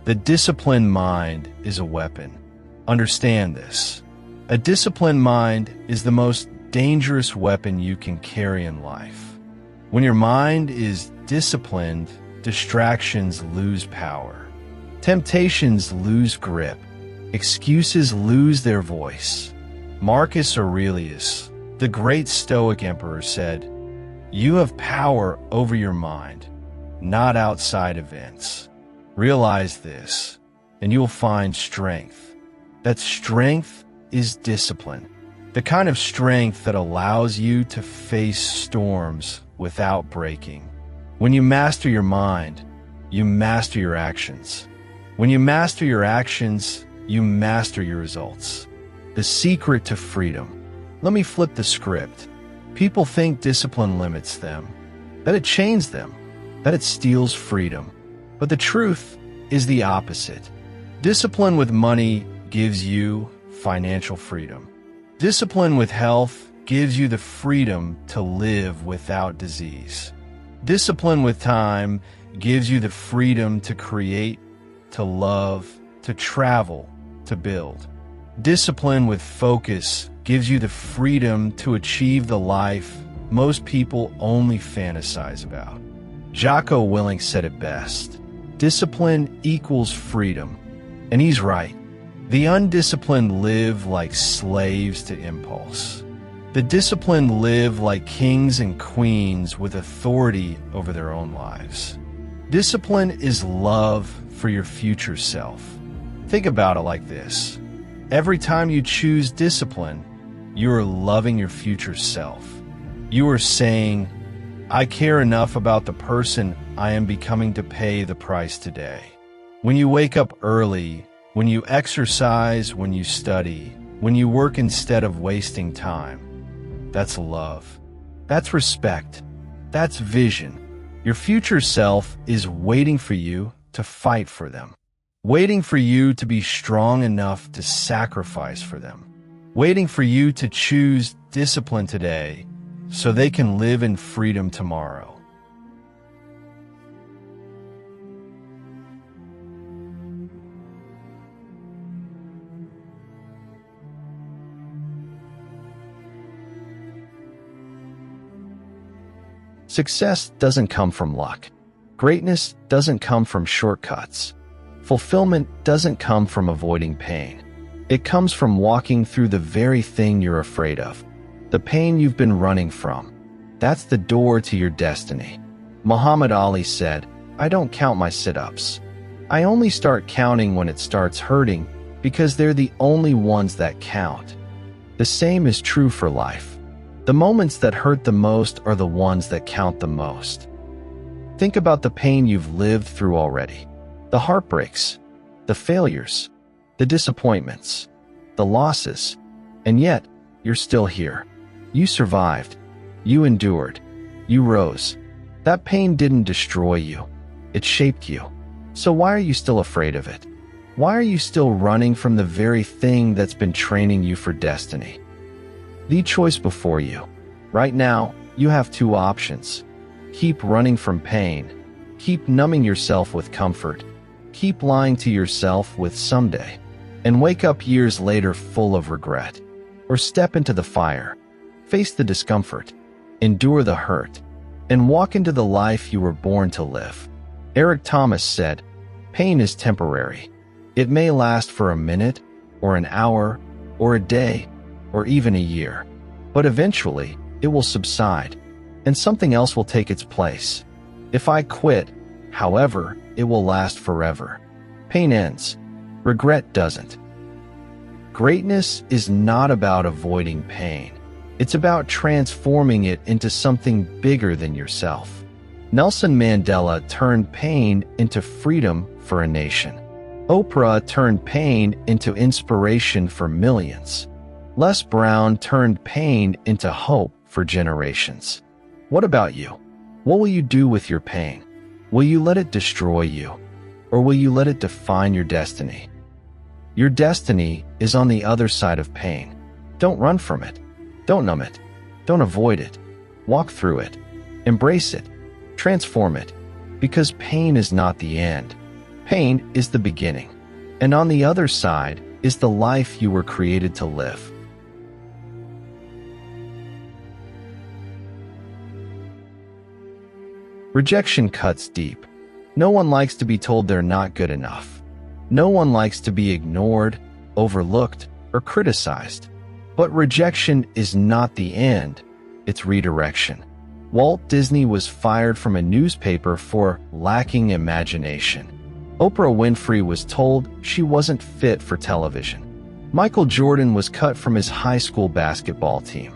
The disciplined mind is a weapon. Understand this. A disciplined mind is the most dangerous weapon you can carry in life. When your mind is disciplined, distractions lose power. Temptations lose grip. Excuses lose their voice. Marcus Aurelius, the great Stoic emperor, said, "You have power over your mind, not outside events." Realize this, and you'll find strength. That strength is discipline. The kind of strength that allows you to face storms without breaking. When you master your mind, you master your actions. When you master your actions, you master your results. The secret to freedom. Let me flip the script. People think discipline limits them, that it chains them, that it steals freedom. But the truth is the opposite. Discipline with money gives you financial freedom. Discipline with health gives you the freedom to live without disease. Discipline with time gives you the freedom to create, to love, to travel, to build. Discipline with focus gives you the freedom to achieve the life most people only fantasize about. Jocko Willink said it best. Discipline equals freedom. And he's right. The undisciplined live like slaves to impulse. The disciplined live like kings and queens with authority over their own lives. Discipline is love for your future self. Think about it like this. Every time you choose discipline, you are loving your future self. You are saying, "I care enough about the person I am becoming to pay the price today." When you wake up early, when you exercise, when you study, when you work instead of wasting time, that's love. That's respect. That's vision. Your future self is waiting for you to fight for them, waiting for you to be strong enough to sacrifice for them, waiting for you to choose discipline today so they can live in freedom tomorrow. Success doesn't come from luck. Greatness doesn't come from shortcuts. Fulfillment doesn't come from avoiding pain. It comes from walking through the very thing you're afraid of, the pain you've been running from. That's the door to your destiny. Muhammad Ali said, "I don't count my sit-ups. I only start counting when it starts hurting because they're the only ones that count." The same is true for life. The moments that hurt the most are the ones that count the most. Think about the pain you've lived through already. The heartbreaks, the failures, the disappointments, the losses, and yet you're still here. You survived. You endured. You rose. That pain didn't destroy you. It shaped you. So why are you still afraid of it? Why are you still running from the very thing that's been training you for destiny? The choice before you. Right now, you have two options. Keep running from pain. Keep numbing yourself with comfort. Keep lying to yourself with someday. And wake up years later full of regret. Or step into the fire. Face the discomfort. Endure the hurt. And walk into the life you were born to live. Eric Thomas said, "Pain is temporary. It may last for a minute, or an hour, or a day, or even a year. But eventually, it will subside, and something else will take its place. If I quit, however, it will last forever. Pain ends. Regret doesn't." Greatness is not about avoiding pain. It's about transforming it into something bigger than yourself. Nelson Mandela turned pain into freedom for a nation. Oprah turned pain into inspiration for millions. Les Brown turned pain into hope for generations. What about you? What will you do with your pain? Will you let it destroy you? Or will you let it define your destiny? Your destiny is on the other side of pain. Don't run from it. Don't numb it. Don't avoid it. Walk through it. Embrace it. Transform it. Because pain is not the end. Pain is the beginning, and on the other side is the life you were created to live. Rejection cuts deep. No one likes to be told they're not good enough. No one likes to be ignored, overlooked, or criticized. But rejection is not the end, it's redirection. Walt Disney was fired from a newspaper for lacking imagination. Oprah Winfrey was told she wasn't fit for television. Michael Jordan was cut from his high school basketball team.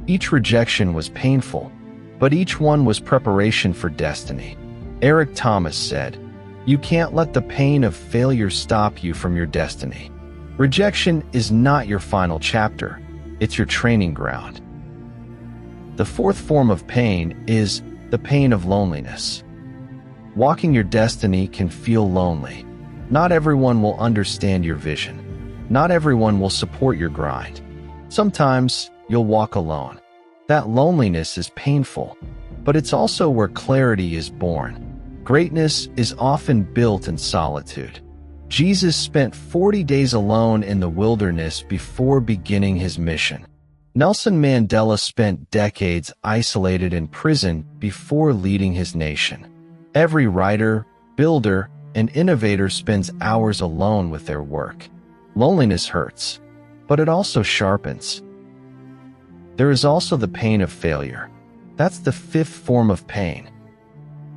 Each rejection was painful, but each one was preparation for destiny. Eric Thomas said, "You can't let the pain of failure stop you from your destiny." Rejection is not your final chapter, it's your training ground. The fourth form of pain is the pain of loneliness. Walking your destiny can feel lonely. Not everyone will understand your vision. Not everyone will support your grind. Sometimes you'll walk alone. That loneliness is painful, but it's also where clarity is born. Greatness is often built in solitude. Jesus spent 40 days alone in the wilderness before beginning his mission. Nelson Mandela spent decades isolated in prison before leading his nation. Every writer, builder, and innovator spends hours alone with their work. Loneliness hurts, but it also sharpens. There is also the pain of failure. That's the fifth form of pain.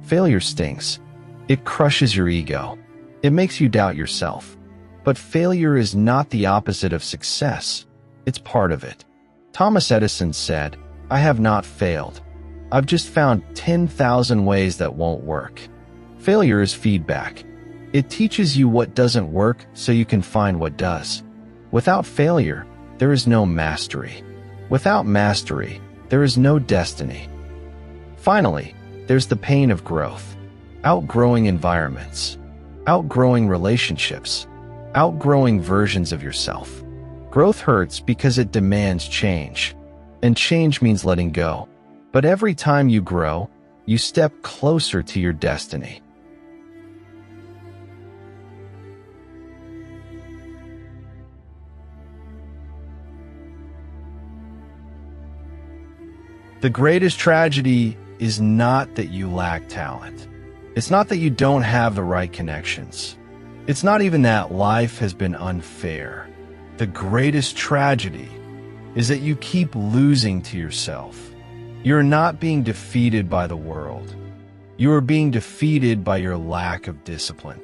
Failure stings. It crushes your ego. It makes you doubt yourself. But failure is not the opposite of success. It's part of it. Thomas Edison said, "I have not failed. I've just found 10,000 ways that won't work." Failure is feedback. It teaches you what doesn't work so you can find what does. Without failure, there is no mastery. Without mastery, there is no destiny. Finally, there's the pain of growth. Outgrowing environments. Outgrowing relationships. Outgrowing versions of yourself. Growth hurts because it demands change. And change means letting go. But every time you grow, you step closer to your destiny. The greatest tragedy is not that you lack talent. It's not that you don't have the right connections. It's not even that life has been unfair. The greatest tragedy is that you keep losing to yourself. You're not being defeated by the world. You are being defeated by your lack of discipline.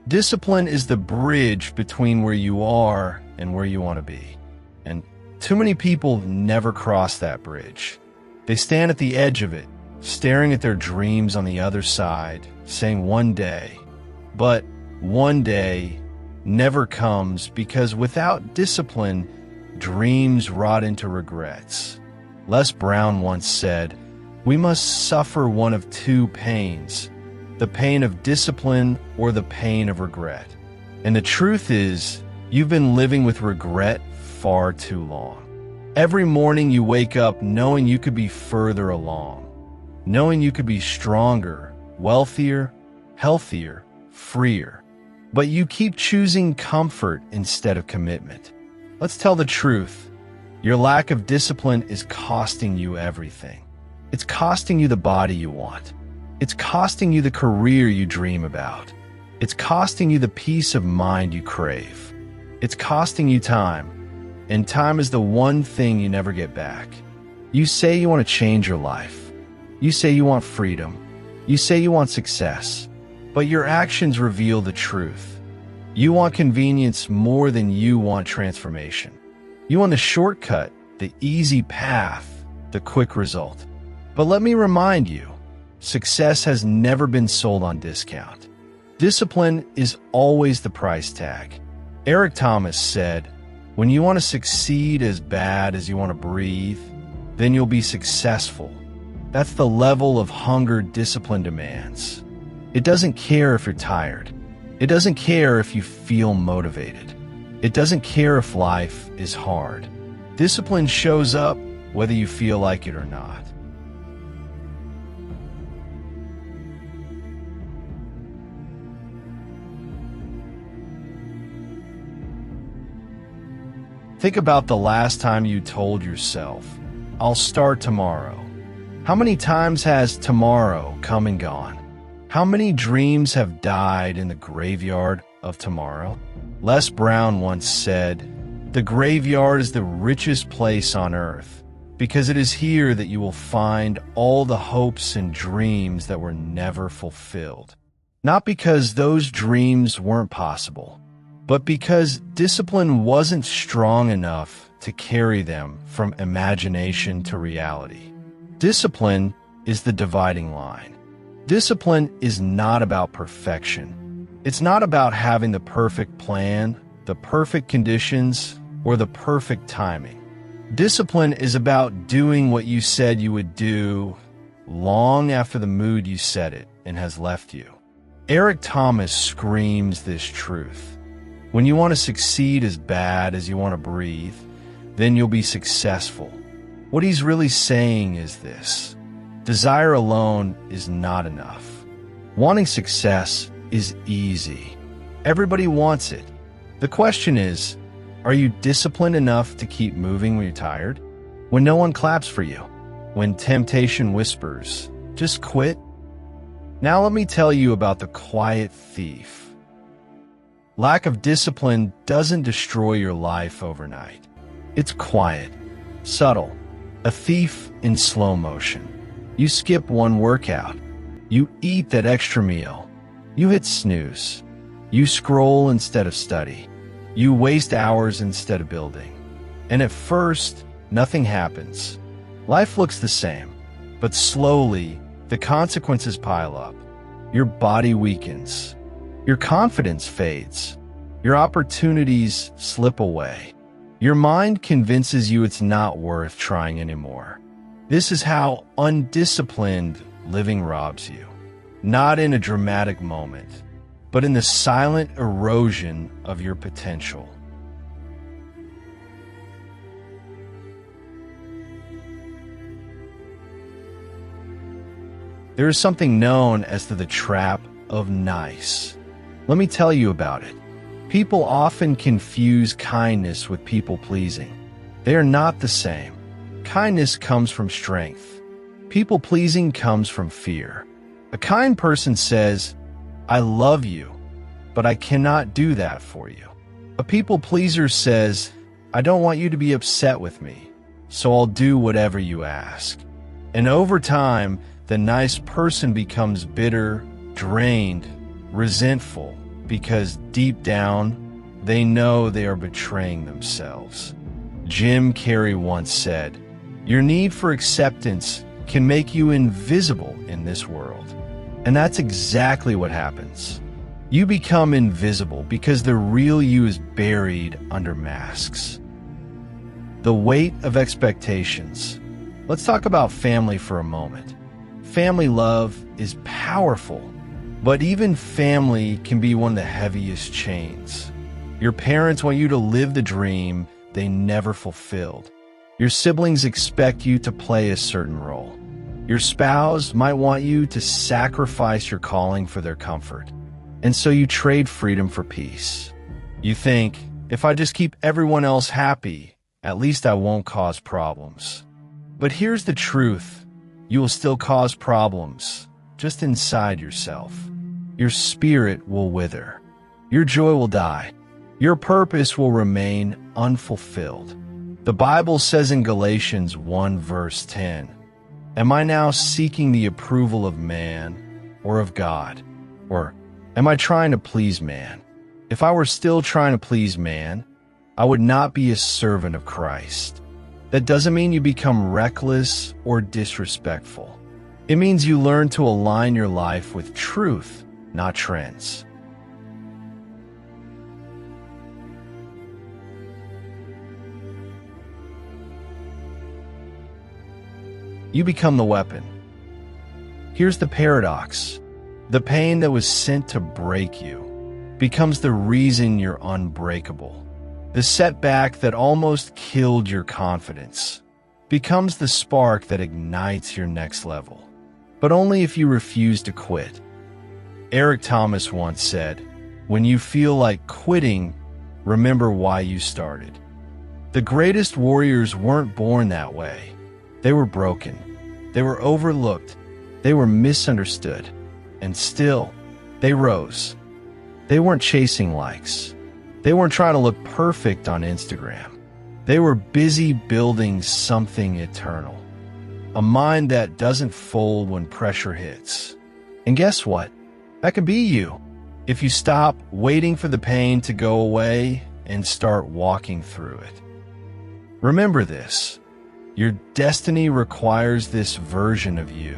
Discipline is the bridge between where you are and where you want to be. And too many people never cross that bridge. They stand at the edge of it, staring at their dreams on the other side, saying one day. But one day never comes because without discipline, dreams rot into regrets. Les Brown once said, "We must suffer one of two pains, the pain of discipline or the pain of regret." And the truth is, you've been living with regret far too long. Every morning you wake up knowing you could be further along, knowing you could be stronger, wealthier, healthier, freer. But you keep choosing comfort instead of commitment. Let's tell the truth. Your lack of discipline is costing you everything. It's costing you the body you want. It's costing you the career you dream about. It's costing you the peace of mind you crave. It's costing you time. And time is the one thing you never get back. You say you want to change your life. You say you want freedom. You say you want success. But your actions reveal the truth. You want convenience more than you want transformation. You want the shortcut, the easy path, the quick result. But let me remind you, success has never been sold on discount. Discipline is always the price tag. Eric Thomas said, "When you want to succeed as bad as you want to breathe, then you'll be successful." That's the level of hunger discipline demands. It doesn't care if you're tired. It doesn't care if you feel motivated. It doesn't care if life is hard. Discipline shows up whether you feel like it or not. Think about the last time you told yourself, "I'll start tomorrow." How many times has tomorrow come and gone? How many dreams have died in the graveyard of tomorrow? Les Brown once said, "The graveyard is the richest place on earth, because it is here that you will find all the hopes and dreams that were never fulfilled." Not because those dreams weren't possible, but because discipline wasn't strong enough to carry them from imagination to reality. Discipline is the dividing line. Discipline is not about perfection. It's not about having the perfect plan, the perfect conditions, or the perfect timing. Discipline is about doing what you said you would do long after the mood you set it and has left you. Eric Thomas screams this truth. When you want to succeed as bad as you want to breathe, then you'll be successful. What he's really saying is this: desire alone is not enough. Wanting success is easy. Everybody wants it. The question is, are you disciplined enough to keep moving when you're tired? When no one claps for you? When temptation whispers, "Just quit"? Now let me tell you about the quiet thief. Lack of discipline doesn't destroy your life overnight. It's quiet, subtle, a thief in slow motion. You skip one workout. You eat that extra meal. You hit snooze. You scroll instead of study. You waste hours instead of building. And at first, nothing happens. Life looks the same, but slowly, the consequences pile up. Your body weakens. Your confidence fades. Your opportunities slip away. Your mind convinces you it's not worth trying anymore. This is how undisciplined living robs you. Not in a dramatic moment, but in the silent erosion of your potential. There is something known as the trap of nice. Let me tell you about it. People often confuse kindness with people-pleasing. They are not the same. Kindness comes from strength. People-pleasing comes from fear. A kind person says, "I love you, but I cannot do that for you." A people-pleaser says, "I don't want you to be upset with me, so I'll do whatever you ask." And over time, the nice person becomes bitter, drained, resentful, because deep down, they know they are betraying themselves. Jim Carrey once said, "Your need for acceptance can make you invisible in this world." And that's exactly what happens. You become invisible because the real you is buried under masks. The weight of expectations. Let's talk about family for a moment. Family love is powerful, but even family can be one of the heaviest chains. Your parents want you to live the dream they never fulfilled. Your siblings expect you to play a certain role. Your spouse might want you to sacrifice your calling for their comfort. And so you trade freedom for peace. You think, if I just keep everyone else happy, at least I won't cause problems. But here's the truth. You will still cause problems, just inside yourself. Your spirit will wither. Your joy will die. Your purpose will remain unfulfilled. The Bible says in Galatians 1 verse 10, "Am I now seeking the approval of man or of God? Or am I trying to please man? If I were still trying to please man, I would not be a servant of Christ." That doesn't mean you become reckless or disrespectful. It means you learn to align your life with truth, not trends. You become the weapon. Here's the paradox. The pain that was sent to break you becomes the reason you're unbreakable. The setback that almost killed your confidence becomes the spark that ignites your next level. But only if you refuse to quit. Eric Thomas once said, "When you feel like quitting, remember why you started." The greatest warriors weren't born that way. They were broken. They were overlooked. They were misunderstood. And still, they rose. They weren't chasing likes. They weren't trying to look perfect on Instagram. They were busy building something eternal. A mind that doesn't fold when pressure hits. And guess what? That could be you. If you stop waiting for the pain to go away and start walking through it. Remember this. Your destiny requires this version of you.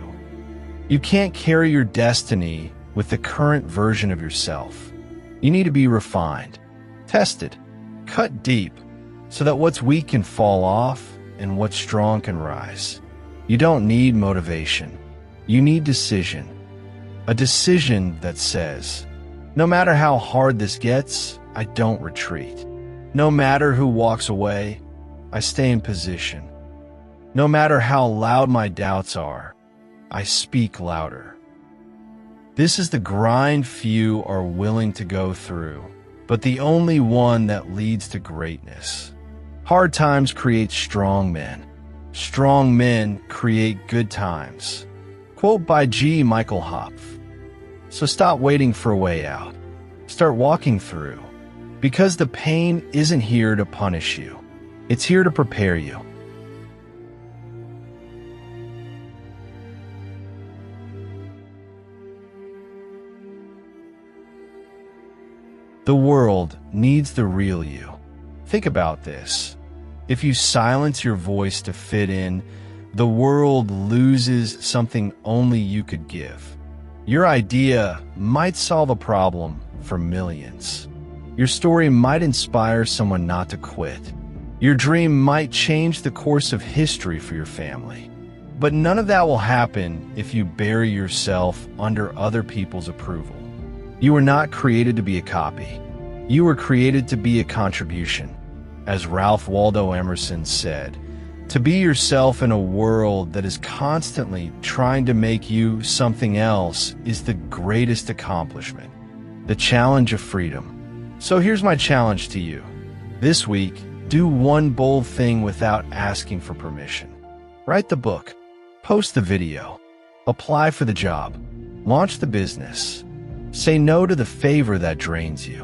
You can't carry your destiny with the current version of yourself. You need to be refined, tested, cut deep, so that what's weak can fall off and what's strong can rise. You don't need motivation. You need decision. A decision that says, no matter how hard this gets, I don't retreat. No matter who walks away, I stay in position. No matter how loud my doubts are, I speak louder. This is the grind few are willing to go through, but the only one that leads to greatness. Hard times create strong men. Strong men create good times. Quote by G. Michael Hopf. So stop waiting for a way out. Start walking through. Because the pain isn't here to punish you. It's here to prepare you. The world needs the real you. Think about this. If you silence your voice to fit in, the world loses something only you could give. Your idea might solve a problem for millions. Your story might inspire someone not to quit. Your dream might change the course of history for your family. But none of that will happen if you bury yourself under other people's approval. You were not created to be a copy. You were created to be a contribution. As Ralph Waldo Emerson said, to be yourself in a world that is constantly trying to make you something else is the greatest accomplishment. The challenge of freedom. So here's my challenge to you. This week, do one bold thing without asking for permission. Write the book. Post the video. Apply for the job. Launch the business. Say no to the favor that drains you.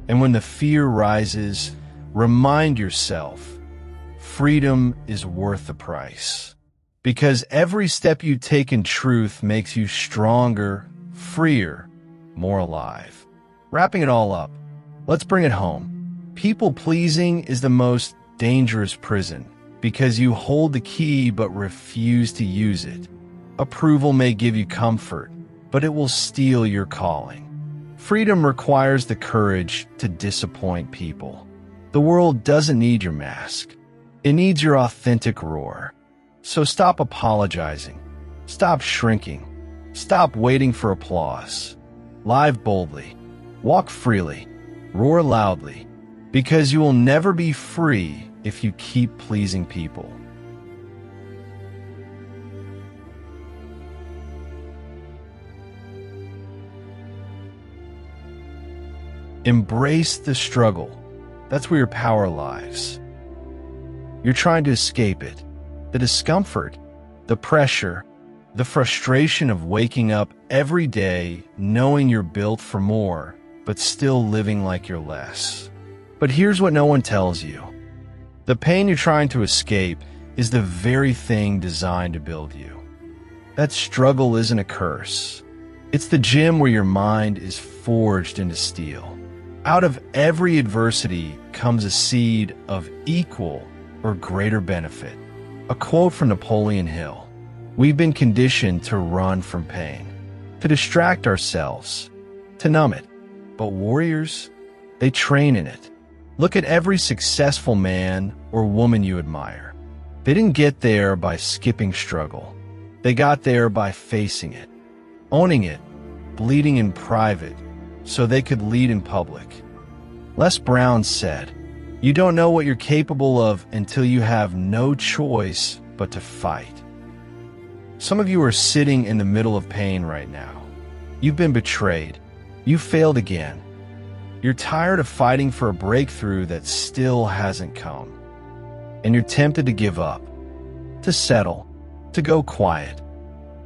And when the fear rises, remind yourself, freedom is worth the price. Because every step you take in truth makes you stronger, freer, more alive. Wrapping it all up, let's bring it home. People-pleasing is the most dangerous prison because you hold the key but refuse to use it. Approval may give you comfort, but it will steal your calling. Freedom requires the courage to disappoint people. The world doesn't need your mask. It needs your authentic roar. So stop apologizing. Stop shrinking. Stop waiting for applause. Live boldly. Walk freely. Roar loudly. Because you will never be free if you keep pleasing people. Embrace the struggle. That's where your power lies. You're trying to escape it. The discomfort, the pressure, the frustration of waking up every day knowing you're built for more, but still living like you're less. But here's what no one tells you. The pain you're trying to escape is the very thing designed to build you. That struggle isn't a curse. It's the gym where your mind is forged into steel. Out of every adversity comes a seed of equal or greater benefit. A quote from Napoleon Hill. We've been conditioned to run from pain, to distract ourselves, to numb it. But warriors, they train in it. Look at every successful man or woman you admire. They didn't get there by skipping struggle. They got there by facing it, owning it, bleeding in private, so they could lead in public. Les Brown said, "You don't know what you're capable of until you have no choice but to fight." Some of you are sitting in the middle of pain right now. You've been betrayed. You failed again. You're tired of fighting for a breakthrough that still hasn't come. and you're tempted to give up, to settle, to go quiet.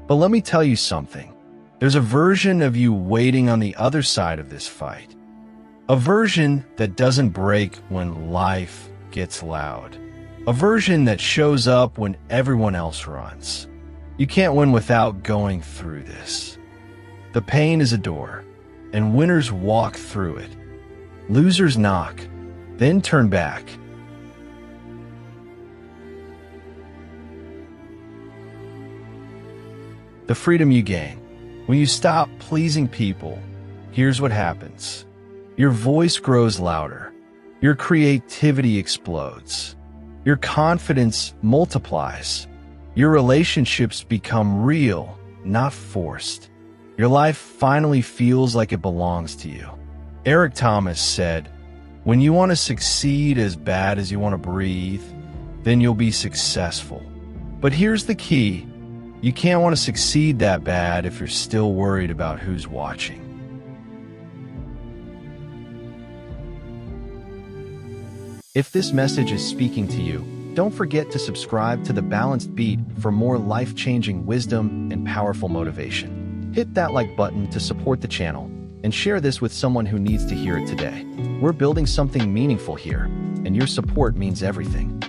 But let me tell you something. There's a version of you waiting on the other side of this fight. A version that doesn't break when life gets loud. A version that shows up when everyone else runs. You can't win without going through this. The pain is a door, and winners walk through it. Losers knock, then turn back. The freedom you gain. When you stop pleasing people, here's what happens. Your voice grows louder. Your creativity explodes. Your confidence multiplies. Your relationships become real, not forced. Your life finally feels like it belongs to you. Eric Thomas said, "When you want to succeed as bad as you want to breathe, then you'll be successful." But here's the key. You can't want to succeed that bad if you're still worried about who's watching. If this message is speaking to you, don't forget to subscribe to The Balanced Beat for more life-changing wisdom and powerful motivation. Hit that like button to support the channel and share this with someone who needs to hear it today. We're building something meaningful here, and your support means everything.